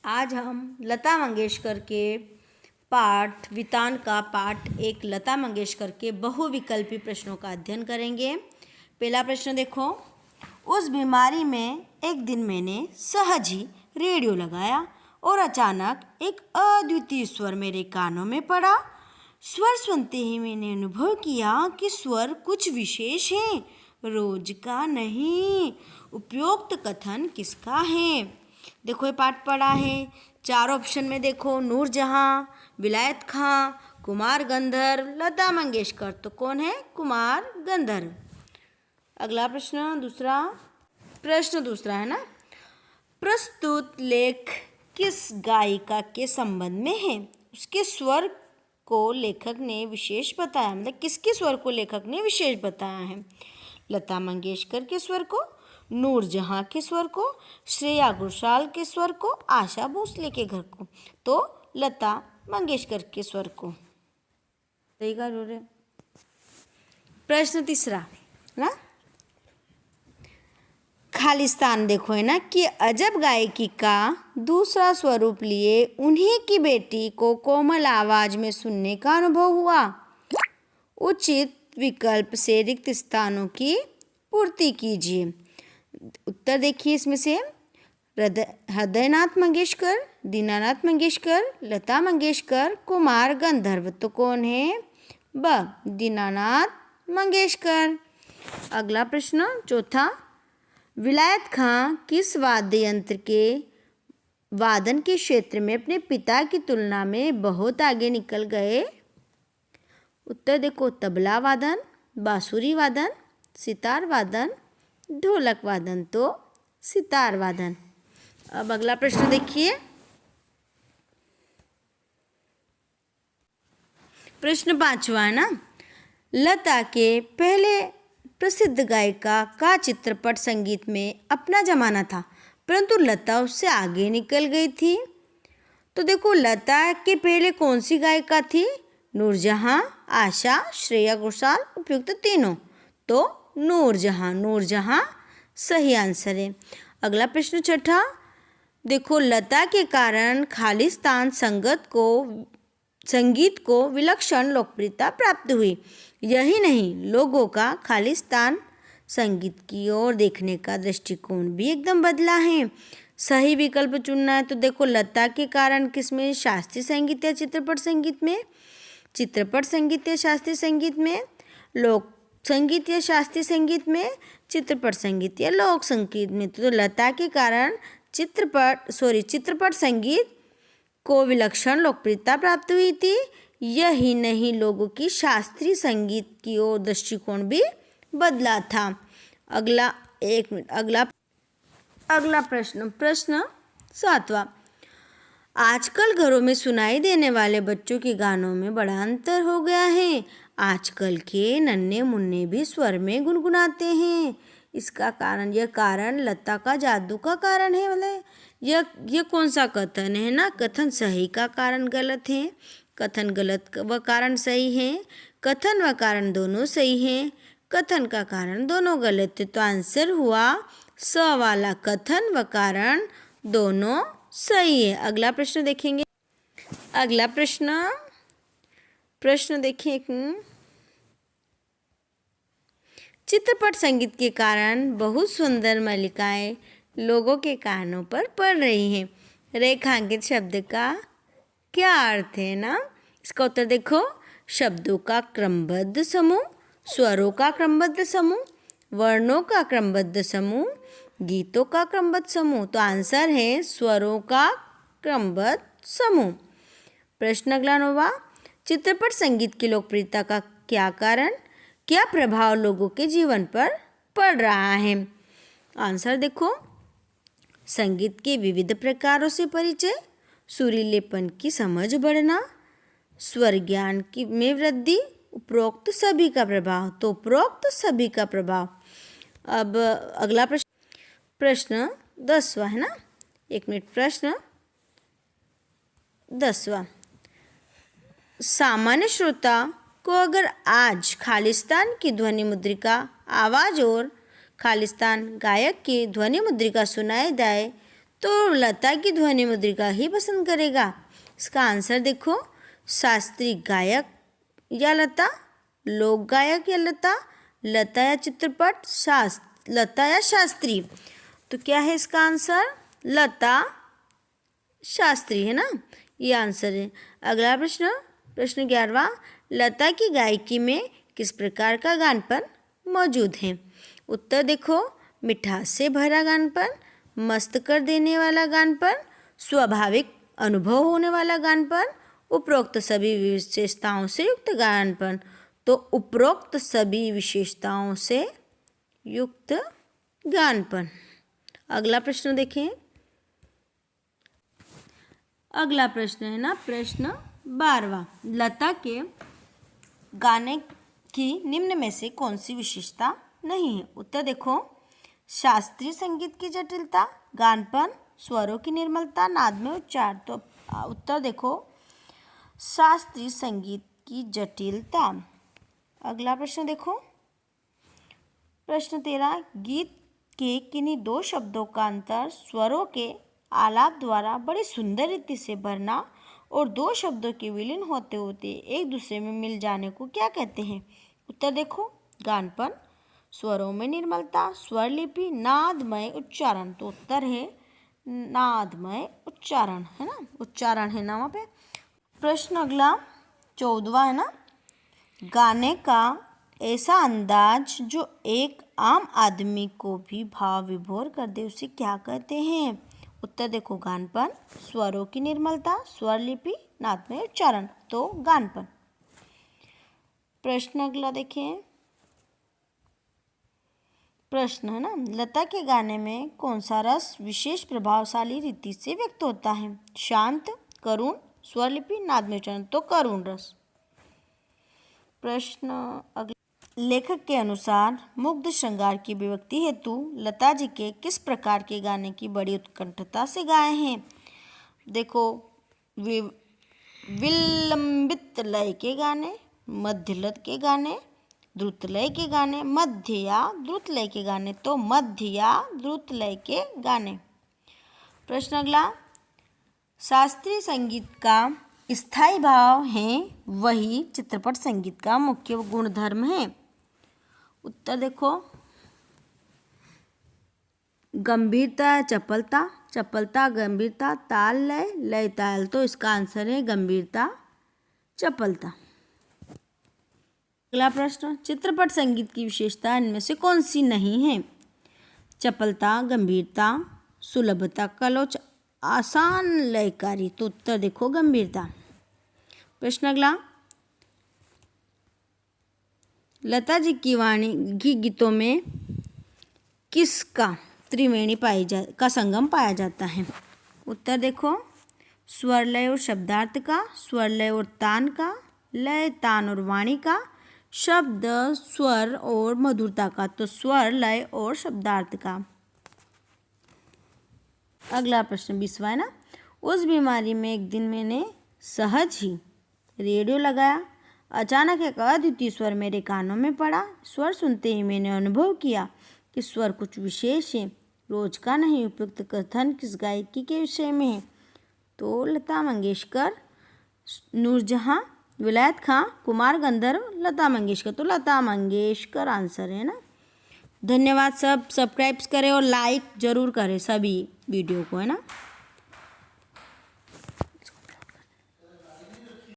आज हम लता मंगेशकर के पाठ वितान का पाठ एक लता मंगेशकर के बहुविकल्पी प्रश्नों का अध्ययन करेंगे। पहला प्रश्न देखो। उस बीमारी में एक दिन मैंने सहज ही रेडियो लगाया और अचानक एक अद्वितीय स्वर मेरे कानों में पड़ा। स्वर सुनते ही मैंने अनुभव किया कि स्वर कुछ विशेष है, रोज का नहीं। उपयुक्त कथन किसका है? देखो ये पाठ पढ़ा है। चार ऑप्शन में देखो, नूरजहां, विलायत खां, कुमार गंधर्व, लता मंगेशकर। तो कौन है? कुमार गंधर्व। अगला प्रश्न दूसरा है ना। प्रस्तुत लेख किस गायिका के संबंध में है? उसके स्वर को लेखक ने विशेष बताया, मतलब किसके स्वर को लेखक ने विशेष बताया है? लता मंगेशकर के स्वर को, नूरजहां के स्वर को, श्रेया घोषाल के स्वर को, आशा भोसले के घर को। तो लता मंगेशकर के स्वर को। सही कह रहे। प्रश्न तीसरा ना, खालिस्तान देखो है ना कि अजब गायकी का दूसरा स्वरूप लिए उन्हीं की बेटी को कोमल आवाज में सुनने का अनुभव हुआ। उचित विकल्प से रिक्त स्थानों की पूर्ति कीजिए। उत्तर देखिए इसमें से हृदयनाथ मंगेशकर, दीनानाथ मंगेशकर, लता मंगेशकर, कुमार गंधर्व। तो कौन है? ब दीनानाथ मंगेशकर। अगला प्रश्न चौथा। विलायत खां किस वाद्य यंत्र के वादन के क्षेत्र में अपने पिता की तुलना में बहुत आगे निकल गए? उत्तर देखो, तबला वादन, बांसुरी वादन, सितार वादन, ढोलक वादन। तो सितार वादन। अब अगला प्रश्न देखिए। प्रश्न पांचवा है ना। लता के पहले प्रसिद्ध गायिका का चित्रपट संगीत में अपना जमाना था, परंतु लता उससे आगे निकल गई थी। तो देखो लता के पहले कौन सी गायिका थी? नूरजहां, आशा, श्रेया घोषाल। उपयुक्त तीनों। तो नूरजहां सही आंसर है। अगला प्रश्न छठा। देखो लता के कारण खालिस्तान संगीत को विलक्षण लोकप्रियता प्राप्त हुई। यही नहीं, लोगों का खालिस्तान संगीत की ओर देखने का दृष्टिकोण भी एकदम बदला है। सही विकल्प चुनना है। तो देखो लता के कारण किसमें? शास्त्रीय संगीत या चित्रपट संगीत में, चित्रपट संगीत या शास्त्रीय संगीत में, लोक संगीत या शास्त्रीय संगीत में, चित्रपट संगीत या लोक संगीत में। तो लता के कारण चित्रपट संगीत को विलक्षण लोकप्रियता प्राप्त हुई थी। यही नहीं, लोगों की शास्त्रीय संगीत की ओर दृष्टिकोण भी बदला था। अगला प्रश्न सातवां। आजकल घरों में सुनाई देने वाले बच्चों के गानों में बड़ा अंतर हो गया है। आजकल के नन्हे मुन्ने भी स्वर में गुनगुनाते हैं। यह कारण लता का जादू का कारण है। मतलब यह कौन सा कथन है ना? कथन सही का कारण गलत है, कथन गलत व कारण सही है, कथन व कारण दोनों सही हैं, कथन का कारण दोनों गलत है। तो आंसर हुआ स वाला, कथन व कारण दोनों सही है। अगला प्रश्न देखेंगे। अगला प्रश्न देखिए। चित्रपट संगीत के कारण बहुत सुंदर मल्लिकाएं लोगों के कानों पर पड़ रही हैं। रेखांकित शब्द का क्या अर्थ है ना? इसका उत्तर देखो। शब्दों का क्रमबद्ध समूह, स्वरों का क्रमबद्ध समूह, वर्णों का क्रमबद्ध समूह, गीतों का क्रमबद्ध समूह। तो आंसर है स्वरों का क्रमबद्ध समूह। प्रश्न अगला 9वां। चित्रपट संगीत की लोकप्रियता का क्या कारण, क्या प्रभाव लोगों के जीवन पर पड़ रहा है? आंसर देखो। संगीत के विविध प्रकारों से परिचय, सुरीलेपन की समझ बढ़ना, स्वर ज्ञान में वृद्धि, उपरोक्त सभी का प्रभाव। तो उपरोक्त सभी का प्रभाव। अब अगला प्रश्न 10वां है ना। एक मिनट। प्रश्न 10वां। सामान्य श्रोता को अगर आज खालिस्तान की ध्वनि मुद्रिका आवाज़ और खालिस्तान गायक की ध्वनि मुद्रिका सुनाई जाए तो लता की ध्वनि मुद्रिका ही पसंद करेगा। इसका आंसर देखो, शास्त्रीय गायक या लता, लोक गायक या लता, लता या चित्रपट, लता या शास्त्रीय। तो क्या है इसका आंसर? लता शास्त्रीय है ना, ये आंसर है। अगला प्रश्न, प्रश्न 11वां, लता की गायकी में किस प्रकार का गानपन मौजूद है? उत्तर देखो, मिठास से भरा गानपन, मस्त कर देने वाला गानपन, स्वाभाविक अनुभव होने वाला गानपन, उपरोक्त सभी विशेषताओं से युक्त गानपन। तो उपरोक्त सभी विशेषताओं से युक्त गानपन। अगला प्रश्न देखें। अगला प्रश्न है ना, प्रश्न 12वां, लता के गाने की निम्न में से कौन सी विशेषता नहीं है? उत्तर देखो, शास्त्रीय संगीत की जटिलता, गानपन, स्वरों की निर्मलता, नाद में उच्चार। तो उत्तर देखो, शास्त्रीय संगीत की जटिलता। अगला प्रश्न देखो, प्रश्न 13, गीत के किन्हीं दो शब्दों का अंतर स्वरों के आलाप द्वारा बड़ी सुंदर रीति से भरना और दो शब्दों के विलीन होते होते एक दूसरे में मिल जाने को क्या कहते हैं? उत्तर देखो, गानपन, स्वरों में निर्मलता, स्वर लिपि, नादमय उच्चारण। तो उत्तर है नादमय उच्चारण, है ना, उच्चारण है ना वहाँ पे। प्रश्न अगला 14वां है ना, गाने का ऐसा अंदाज जो एक आम आदमी को भी भाव विभोर कर दे उसे क्या कहते हैं? उत्तर देखो, गानपन, स्वरों की निर्मलता, स्वर लिपि, नादमय उच्चारण। तो गानपन। प्रश्न अगला देखें, प्रश्न है ना, लता के गाने में कौन सा रस विशेष प्रभावशाली रीति से व्यक्त होता है? शांत, करुण, स्वरलिपि, नादमय उच्चारण। तो करुण रस। प्रश्न अगला, लेखक के अनुसार मुग्ध श्रृंगार की अभिव्यक्ति हेतु लता जी के किस प्रकार के गाने की बड़ी उत्कंठता से गाए हैं? देखो, विलंबित लय के गाने, मध्यलय के गाने, द्रुत लय के गाने, मध्य या द्रुत लय के गाने। तो मध्य या द्रुत लय के गाने। प्रश्न अगला, शास्त्रीय संगीत का स्थायी भाव है वही चित्रपट संगीत का मुख्य गुणधर्म है? उत्तर देखो, गंभीरता, चपलता, चपलता, गंभीरता, ताल, लय, लय, ताल। तो इसका आंसर है गंभीरता, चपलता। अगला प्रश्न, चित्रपट संगीत की विशेषता इनमें से कौन सी नहीं है? चपलता, गंभीरता, सुलभता, कलोच, आसान लयकारी। तो उत्तर देखो, गंभीरता। प्रश्न अगला, लता जी की वाणी की गीतों में किसका त्रिवेणी का संगम पाया जाता है? उत्तर देखो, स्वर लय और शब्दार्थ का, स्वर लय और तान का, लय तान और वाणी का, शब्द स्वर और मधुरता का। तो स्वर लय और शब्दार्थ का। अगला प्रश्न 20वां है ना, उस बीमारी में एक दिन मैंने सहज ही रेडियो लगाया, अचानक एक अद्वितीय स्वर मेरे कानों में पड़ा। स्वर सुनते ही मैंने अनुभव किया कि स्वर कुछ विशेष है, रोज का नहीं। उपयुक्त कथन किस गायकी के विषय में है? तो लता मंगेशकर, नूरजहां, विलायत खां, कुमार गंधर्व, लता मंगेशकर। तो लता मंगेशकर आंसर है ना। धन्यवाद। सब सब्सक्राइब करें और लाइक ज़रूर करें सभी वीडियो को, है ना।